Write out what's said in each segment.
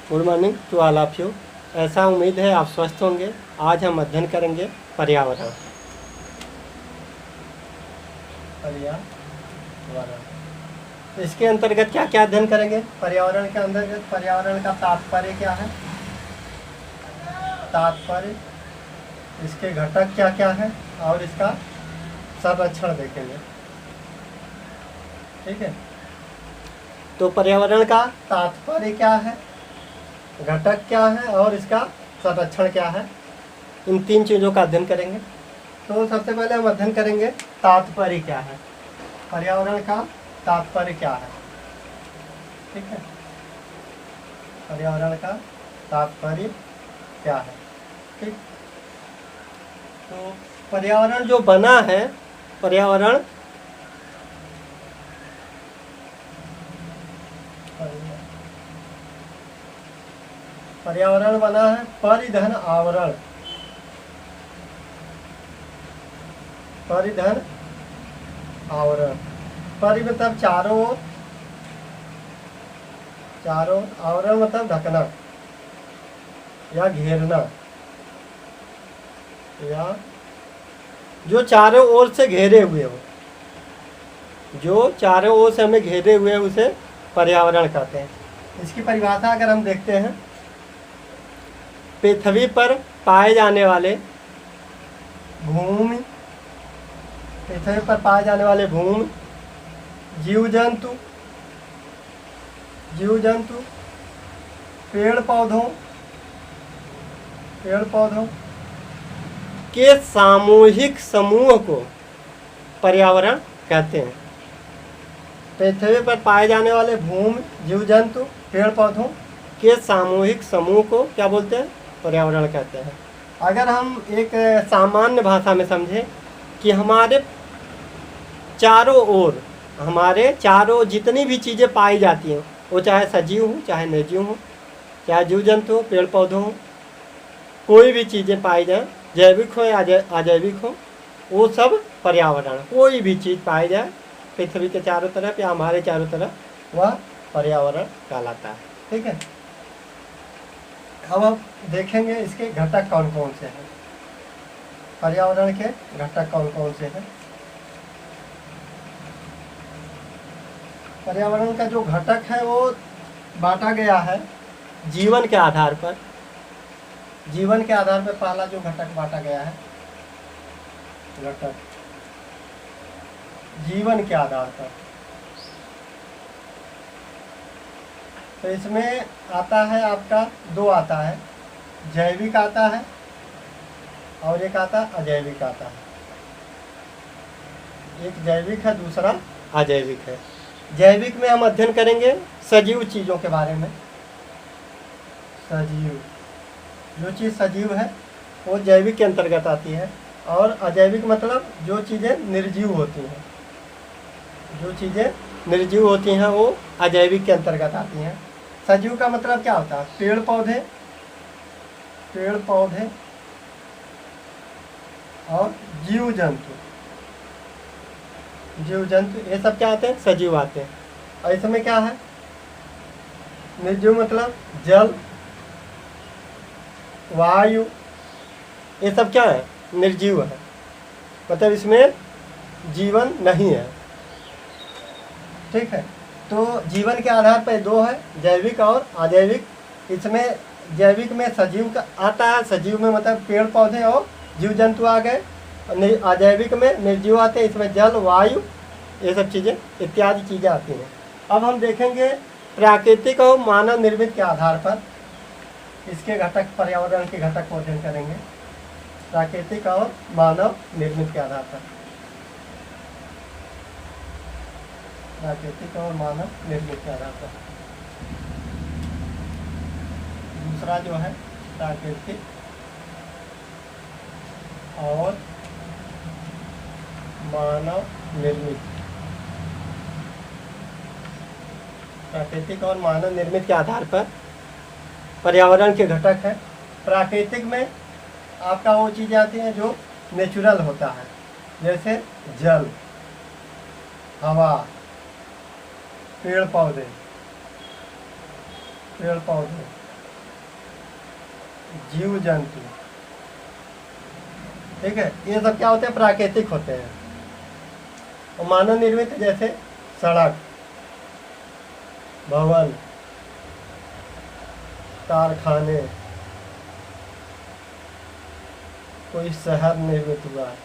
Good morning to all of you. ऐसा उम्मीद है आप स्वस्थ होंगे। आज हम अध्ययन करेंगे पर्यावरण। इसके अंतर्गत क्या क्या अध्ययन करेंगे? पर्यावरण के अंतर्गत पर्यावरण का तात्पर्य क्या है, तात्पर्य, इसके घटक क्या क्या है और इसका संरक्षण देखेंगे। ठीक है, तो पर्यावरण का तात्पर्य क्या है, घटक क्या है और इसका संरक्षण क्या है, इन तीन चीज़ों का अध्ययन करेंगे। तो सबसे पहले हम अध्ययन करेंगे तात्पर्य क्या है, पर्यावरण का तात्पर्य क्या है। ठीक है, पर्यावरण का तात्पर्य क्या है। ठीक, तो पर्यावरण जो बना है, पर्यावरण बना है परिधन आवरण, परिधन आवरण, परि मतलब चारों ओर, चारों, आवरण मतलब ढकना या घेरना, या जो चारों ओर से घेरे हुए हो, जो चारों ओर से हमें घेरे हुए उसे पर्यावरण कहते हैं। इसकी परिभाषा अगर हम देखते हैं, पृथ्वी पर पाए जाने वाले भूमि, पृथ्वी पर पाए जाने वाले भूमि, जीव जंतु, पेड़ पौधों के सामूहिक समूह को पर्यावरण कहते हैं। पृथ्वी पर पाए जाने वाले भूमि, जीव जंतु, पेड़ पौधों के सामूहिक समूह को क्या बोलते हैं? पर्यावरण कहते हैं। अगर हम एक सामान्य भाषा में समझें कि हमारे चारों जितनी भी चीज़ें पाई जाती हैं, वो चाहे सजीव हो चाहे निर्जीव हो, चाहे जीव जंतु हो पेड़ पौधों हो, कोई भी चीज़ें पाई जाए, जैविक हो या अजैविक हो, वो सब पर्यावरण, कोई भी चीज़ पाई जाए पृथ्वी के चारों तरफ या हमारे चारों तरफ, वह पर्यावरण कहलाता है। ठीक है, अब हम देखेंगे इसके घटक कौन कौन से हैं, पर्यावरण के घटक कौन कौन से हैं। पर्यावरण का जो घटक है वो बांटा गया है जीवन के आधार पर। जीवन के आधार पर पहला जो घटक बांटा गया है, घटक जीवन के आधार पर, तो इसमें आता है आपका दो आता है, जैविक आता है और एक आता अजैविक आता है। एक जैविक है, दूसरा अजैविक है। जैविक में हम अध्ययन करेंगे सजीव चीज़ों के बारे में। सजीव, जो चीज़ सजीव है वो जैविक के अंतर्गत आती है, और अजैविक मतलब जो चीज़ें निर्जीव होती हैं, जो चीज़ें निर्जीव होती हैं वो अजैविक के अंतर्गत आती हैं। सजीव का मतलब क्या होता है? पेड़ पौधे और जीव जंतु, ये सब क्या आते हैं? सजीव आते हैं। और इसमें क्या है? निर्जीव मतलब जल, वायु, ये सब क्या है? निर्जीव है, मतलब इसमें जीवन नहीं है। ठीक है, तो जीवन के आधार पर दो है, जैविक और अजैविक। इसमें जैविक में सजीव का आता है, सजीव में मतलब पेड़ पौधे और जीव जंतु आ गए। अजैविक में निर्जीव आते हैं, इसमें जल, वायु, ये सब चीज़ें इत्यादि चीज़ें आती हैं। अब हम देखेंगे प्राकृतिक और मानव निर्मित के आधार पर इसके घटक, पर्यावरण के घटक को अध्ययन करेंगे प्राकृतिक और मानव निर्मित के आधार पर। प्राकृतिक और मानव निर्मित के आधार पर दूसरा जो है प्राकृतिक और मानव निर्मित। प्राकृतिक और मानव निर्मित के आधार पर पर्यावरण के घटक है। प्राकृतिक में आपका वो चीज़ें आती हैं जो नेचुरल होता है, जैसे जल, हवा, पेड़ पौधे, जीव जंतु, ठीक है, ये सब क्या होते हैं? प्राकृतिक होते हैं। और मानव निर्मित जैसे सड़क, भवन, कारखाने, कोई शहर निर्मित हुआ है,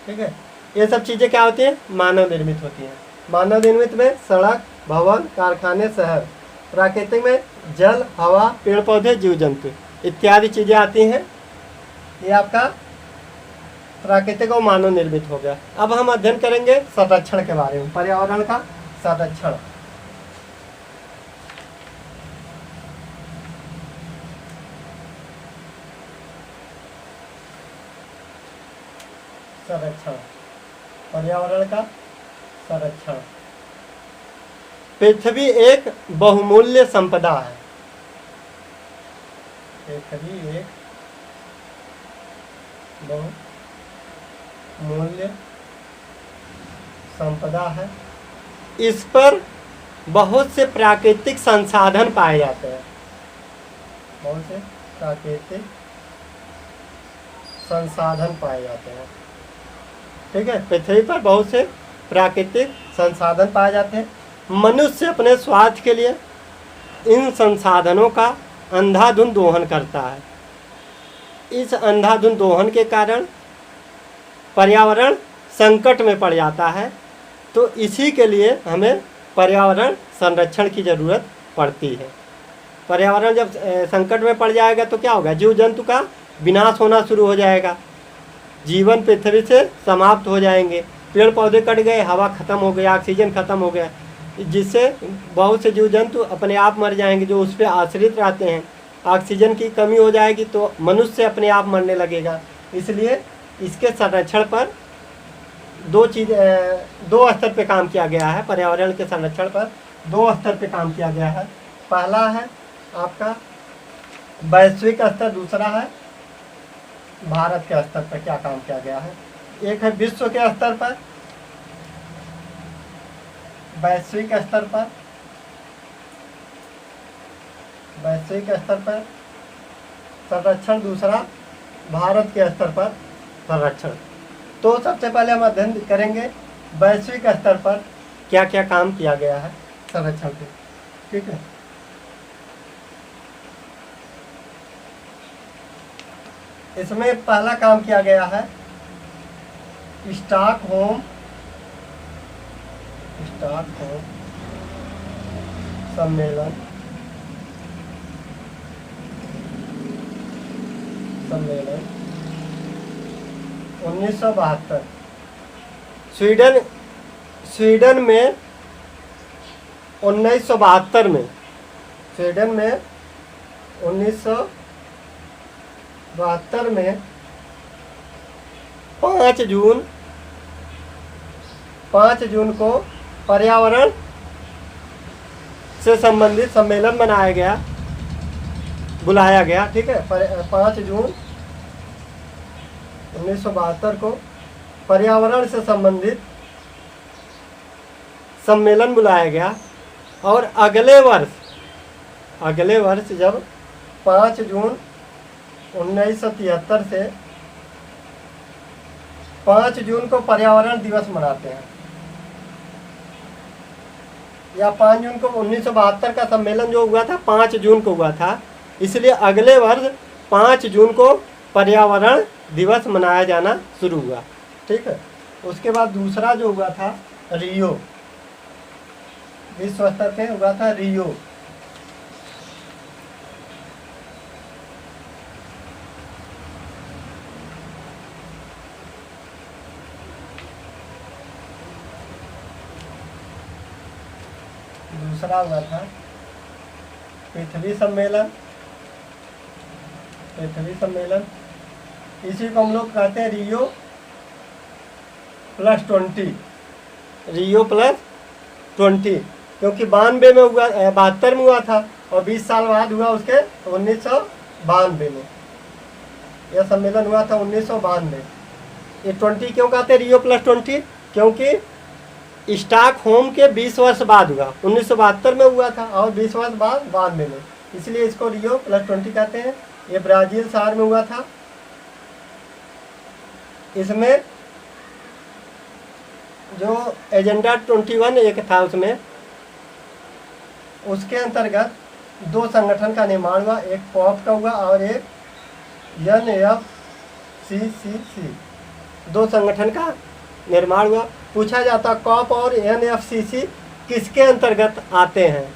ठीक है, ये सब चीज़ें क्या होती हैं? मानव निर्मित होती हैं। मानव निर्मित में सड़क, भवन, कारखाने, शहर। प्राकृतिक में जल, हवा, पेड़ पौधे, जीव जंतु इत्यादि चीज़ें आती हैं। ये आपका प्राकृतिक और मानव निर्मित हो गया। अब हम अध्ययन करेंगे संरक्षण के बारे में, पर्यावरण का संरक्षण। संरक्षण, पर्यावरण का संरक्षण। पृथ्वी एक बहुमूल्य संपदा है। पृथ्वी एक बहुमूल्य संपदा है। इस पर बहुत से प्राकृतिक संसाधन पाए जाते हैं। बहुत से प्राकृतिक संसाधन पाए जाते हैं, ठीक है। पृथ्वी पर बहुत से प्राकृतिक संसाधन पाए जाते हैं। मनुष्य अपने स्वार्थ के लिए इन संसाधनों का अंधाधुंध दोहन करता है। इस अंधाधुंध दोहन के कारण पर्यावरण संकट में पड़ जाता है। तो इसी के लिए हमें पर्यावरण संरक्षण की ज़रूरत पड़ती है। पर्यावरण जब संकट में पड़ जाएगा तो क्या होगा? जीव जंतु का विनाश होना शुरू हो जाएगा, जीवन पृथ्वी से समाप्त हो जाएंगे। पेड़ पौधे कट गए, हवा खत्म हो गया, ऑक्सीजन खत्म हो गया, जिससे बहुत से जीव जंतु अपने आप मर जाएंगे जो उस पर आश्रित रहते हैं। ऑक्सीजन की कमी हो जाएगी तो मनुष्य अपने आप मरने लगेगा। इसलिए इसके संरक्षण पर दो स्तर पे काम किया गया है। पर्यावरण के संरक्षण पर दो स्तर पे काम किया गया है। पहला है आपका वैश्विक स्तर, दूसरा है भारत के स्तर पर क्या काम किया गया है। एक है विश्व के स्तर पर, वैश्विक स्तर पर, वैश्विक स्तर पर संरक्षण, दूसरा भारत के स्तर पर संरक्षण। तो सबसे पहले हम अध्ययन करेंगे वैश्विक स्तर पर क्या क्या काम किया गया है संरक्षण पे, ठीक है। इसमें पहला काम किया गया है स्टॉकहोम सम्मेलन 1972 स्वीडन में 1972 में, स्वीडन में 1972 में 5 जून को पर्यावरण से संबंधित सम्मेलन बुलाया गया, ठीक है। 5 जून 1972 को पर्यावरण से संबंधित सम्मेलन बुलाया गया। और अगले वर्ष जब 5 जून 1973 से 5 जून को पर्यावरण दिवस मनाते हैं, या 5 जून को 1972 का सम्मेलन जो हुआ था 5 जून को हुआ था, इसलिए अगले वर्ष 5 जून को पर्यावरण दिवस मनाया जाना शुरू हुआ, ठीक है। उसके बाद दूसरा जो हुआ था रियो, विश्व स्तर पे हुआ था रियो। दूसरा हुआ था पृथ्वी सम्मेलन। इसी को हम लोग कहते हैं रियो प्लस 20, क्योंकि 92 में हुआ, 72 में हुआ था और 20 साल बाद हुआ उसके 1992 में यह सम्मेलन हुआ था 1992। ये 20 क्यों कहते हैं रियो प्लस 20? क्योंकि स्टॉकहोम के 20 वर्ष बाद हुआ, 1972 में हुआ था और 20 वर्ष बाद 92 में, इसलिए इसको रियो प्लस 20 कहते हैं। ये ब्राज़ील शहर में हुआ था। इसमें जो एजेंडा 21 एक था, उसमें उसके अंतर्गत 2 संगठन का निर्माण हुआ, एक कॉप का हुआ और एक NFCCC। 2 संगठन का निर्माण हुआ। पूछा जाता कॉप और NFCC किसके अंतर्गत आते हैं,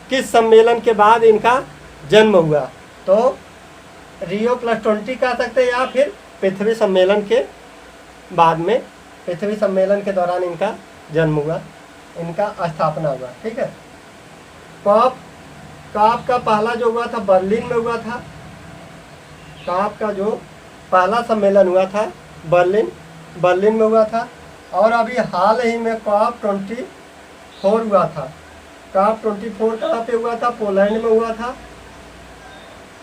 किस सम्मेलन के बाद इनका जन्म हुआ? तो रियो +20 कह सकते हैं या फिर पृथ्वी सम्मेलन के बाद में, पृथ्वी सम्मेलन के दौरान इनका जन्म हुआ, इनका स्थापना हुआ। ठीक है। कॉप का पहला जो हुआ था बर्लिन में हुआ था। कॉप का जो पहला सम्मेलन हुआ था बर्लिन में हुआ था। और अभी हाल ही में कॉप 24 हुआ था। कॉप 24 कहाँ पे हुआ था? पोलैंड में हुआ था।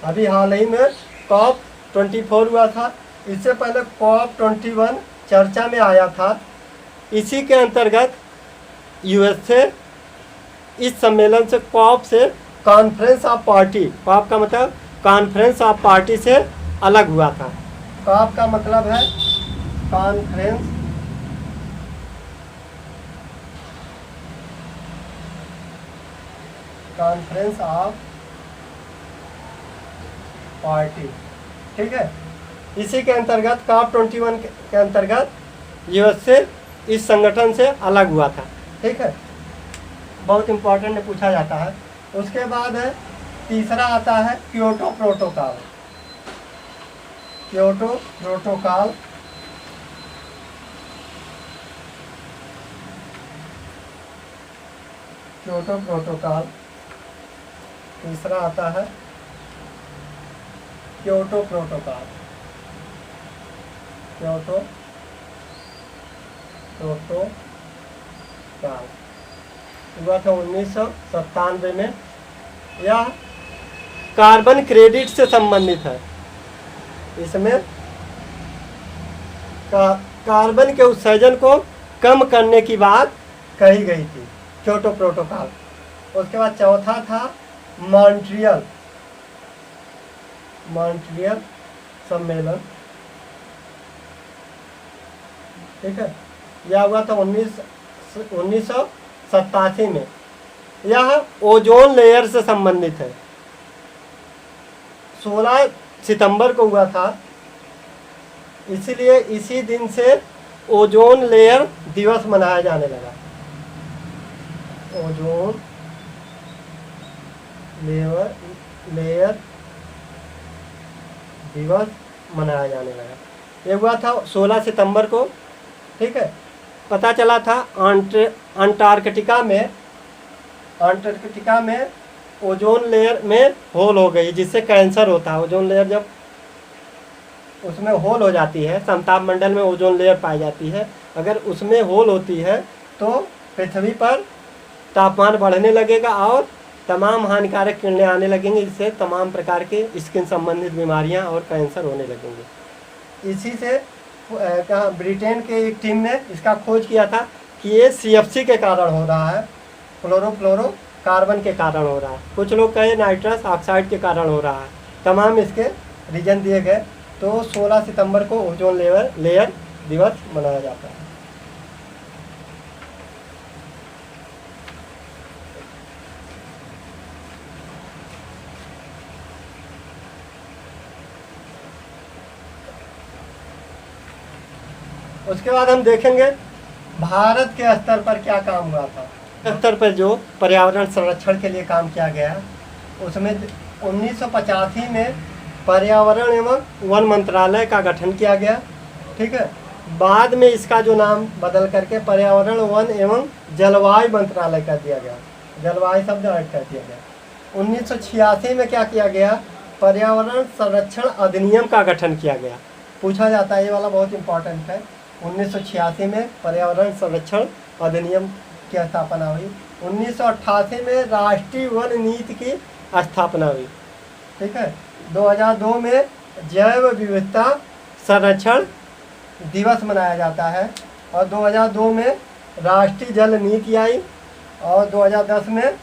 अभी हाल ही में कॉप 24 हुआ था। इससे पहले कॉप 21 चर्चा में आया था। इसी के अंतर्गत यूएस से इस सम्मेलन से कॉप से कॉन्फ्रेंस ऑफ पार्टी, कॉप का मतलब कॉन्फ्रेंस ऑफ पार्टी से अलग हुआ था। कॉप का मतलब है कॉन्फ्रेंस ऑफ पार्टी। ठीक है। इसी के अंतर्गत कॉप 21 के अंतर्गत यूएस से इस संगठन से अलग हुआ था। ठीक है। बहुत इम्पोर्टेंट पूछा जाता है। उसके बाद है तीसरा आता है क्योटो प्रोटोकॉल। क्योटो प्रोटोकॉल तीसरा आता है क्योटो प्रोटोकॉल। हुआ था 1997 में। यह कार्बन क्रेडिट से संबंधित है। इसमें कार्बन के उत्सर्जन को कम करने की बात कही गई थी, क्योटो प्रोटोकॉल। उसके बाद चौथा था मॉन्ट्रियल सम्मेलन। ठीक है। यह हुआ था 1987 में। यह ओजोन लेयर से संबंधित है। 16 सितंबर को हुआ था, इसलिए इसी दिन से ओजोन लेयर दिवस मनाया जाने लगा। ओजोन लेयर दिवस मनाया जाने लगा। ये हुआ था 16 सितंबर को। ठीक है। पता चला था अंटार्कटिका में ओजोन लेयर में होल हो गई, जिससे कैंसर होता है। ओजोन लेयर जब उसमें होल हो जाती है, समताप मंडल में ओजोन लेयर पाई जाती है, अगर उसमें होल होती है तो पृथ्वी पर तापमान बढ़ने लगेगा और तमाम हानिकारक किरणें आने लगेंगी, जिससे तमाम प्रकार के स्किन संबंधित बीमारियां और कैंसर होने लगेंगे। इसी से ब्रिटेन के एक टीम ने इसका खोज किया था कि ये CFC के कारण हो रहा है, क्लोरोफ्लोरोकार्बन के कारण हो रहा है। कुछ लोग कहे नाइट्रस ऑक्साइड के कारण हो रहा है। तमाम इसके रीजन दिए गए। तो 16 सितंबर को ओजोन लेयर दिवस मनाया जाता है। उसके बाद हम देखेंगे भारत के स्तर पर क्या काम हुआ था। स्तर पर जो पर्यावरण संरक्षण के लिए काम किया गया, उसमें 1985 में पर्यावरण एवं वन मंत्रालय का गठन किया गया। ठीक है। बाद में इसका जो नाम बदल करके पर्यावरण वन एवं जलवायु मंत्रालय कर दिया गया, जलवायु शब्द ऐड कर दिया गया। 1986 में क्या किया गया? पर्यावरण संरक्षण अधिनियम का गठन किया गया। पूछा जाता है, ये वाला बहुत इंपॉर्टेंट है। 1986 में पर्यावरण संरक्षण अधिनियम की स्थापना हुई। 1988 में राष्ट्रीय वन नीति की स्थापना हुई। ठीक है। 2002 में जैव विविधता संरक्षण दिवस मनाया जाता है। और 2002 में राष्ट्रीय जल नीति आई। और 2010 में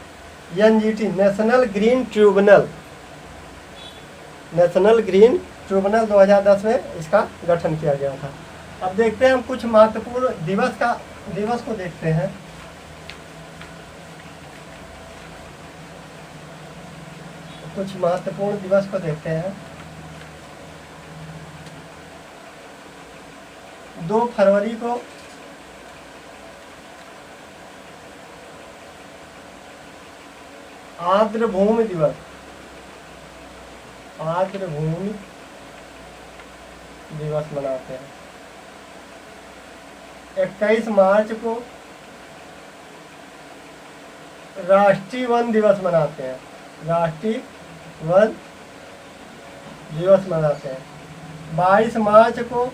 NGT national green tribunal national green tribunal 2010 में इसका गठन किया गया था। अब देखते हैं हम कुछ महत्वपूर्ण दिवस को देखते हैं। कुछ महत्वपूर्ण दिवस को देखते हैं। 2 फरवरी को आर्द्रभूमि दिवस, आर्द्रभूमि दिवस मनाते हैं। 21 मार्च को राष्ट्रीय वन दिवस मनाते हैं, राष्ट्रीय वन दिवस मनाते हैं। 22 मार्च को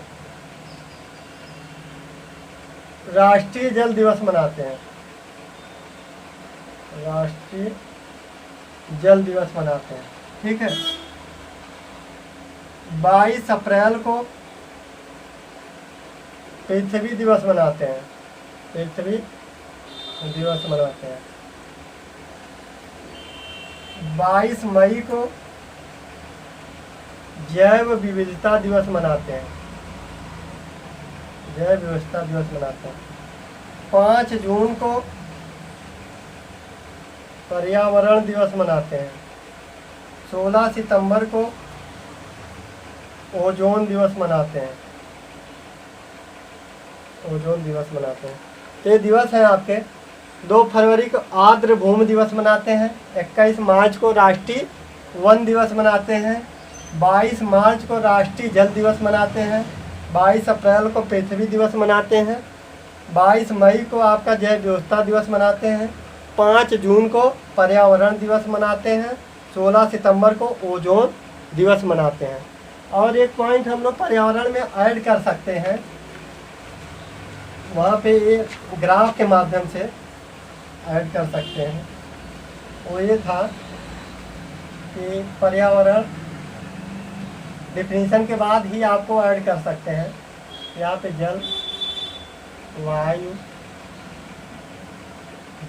राष्ट्रीय जल दिवस मनाते हैं, राष्ट्रीय जल दिवस मनाते हैं। ठीक है। 22 अप्रैल को पृथ्वी दिवस मनाते हैं, पृथ्वी दिवस मनाते हैं। 22 मई को जैव विविधता दिवस मनाते हैं, जैव विविधता दिवस मनाते हैं। 5 जून को पर्यावरण दिवस मनाते हैं। 16 सितंबर को ओजोन दिवस मनाते हैं, ओजोन दिवस मनाते हैं। तो ये दिवस हैं आपके। 2 फरवरी को आर्द्रभूमि दिवस मनाते हैं। 21 मार्च को राष्ट्रीय वन दिवस मनाते हैं। 22 मार्च को राष्ट्रीय जल दिवस मनाते हैं। 22 अप्रैल को पृथ्वी दिवस मनाते हैं। 22 मई को आपका जैव विविधता दिवस मनाते हैं। 5 जून को पर्यावरण दिवस मनाते हैं। 16 सितंबर को ओजोन दिवस मनाते हैं। और एक पॉइंट हम लोग पर्यावरण में ऐड कर सकते हैं, वहाँ पे ये ग्राफ के माध्यम से ऐड कर सकते हैं। वो ये था कि पर्यावरण डिफिनीशन के बाद ही आपको ऐड कर सकते हैं। यहाँ पे जल, वायु,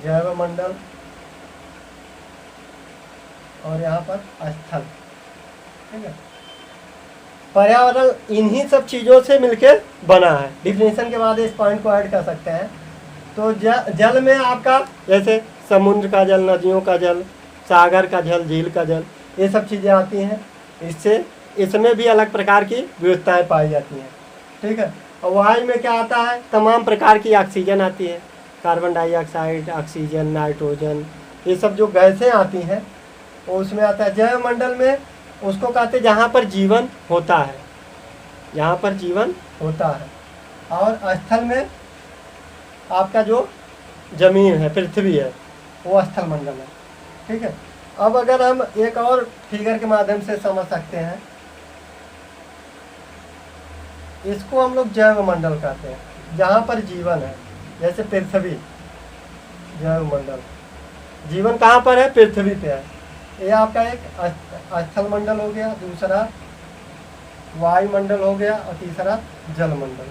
जैव मंडल और यहाँ पर स्थल। ठीक है। पर्यावरण इन्हीं सब चीज़ों से मिलकर बना है। डिफिनीशन के बाद इस पॉइंट को ऐड कर सकते हैं। तो जल में आपका जैसे समुद्र का जल, नदियों का जल, सागर का जल, झील का जल, ये सब चीज़ें आती हैं। इससे इसमें भी अलग प्रकार की विविधताएँ पाई जाती हैं। ठीक है। और वायु में क्या आता है? तमाम प्रकार की ऑक्सीजन आती है, कार्बन डाइऑक्साइड, ऑक्सीजन, नाइट्रोजन, ये सब जो गैसें आती हैं वो उसमें आता है। जैव मंडल में उसको कहते हैं जहाँ पर जीवन होता है, जहाँ पर जीवन होता है। और स्थल में आपका जो जमीन है, पृथ्वी है, वो स्थल मंडल है। ठीक है। अब अगर हम एक और फिगर के माध्यम से समझ सकते हैं, इसको हम लोग जैव मंडल कहते हैं, जहाँ पर जीवन है। जैसे पृथ्वी, जैव मंडल, जीवन कहाँ पर है? पृथ्वी पे है। ये आपका एक स्थल मंडल हो गया, दूसरा वायुमंडल हो गया और तीसरा जल मंडल।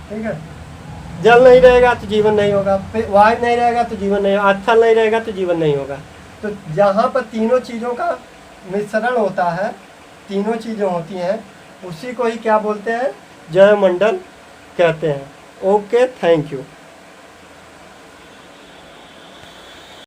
ठीक है। जल नहीं रहेगा तो जीवन नहीं होगा, वायु नहीं रहेगा तो जीवन नहीं होगा, स्थल नहीं रहेगा तो जीवन नहीं होगा। तो जहाँ पर तीनों चीज़ों का मिश्रण होता है, तीनों चीज़ें होती हैं, उसी को ही क्या बोलते हैं? जैव मंडल कहते हैं। Okay, thank you.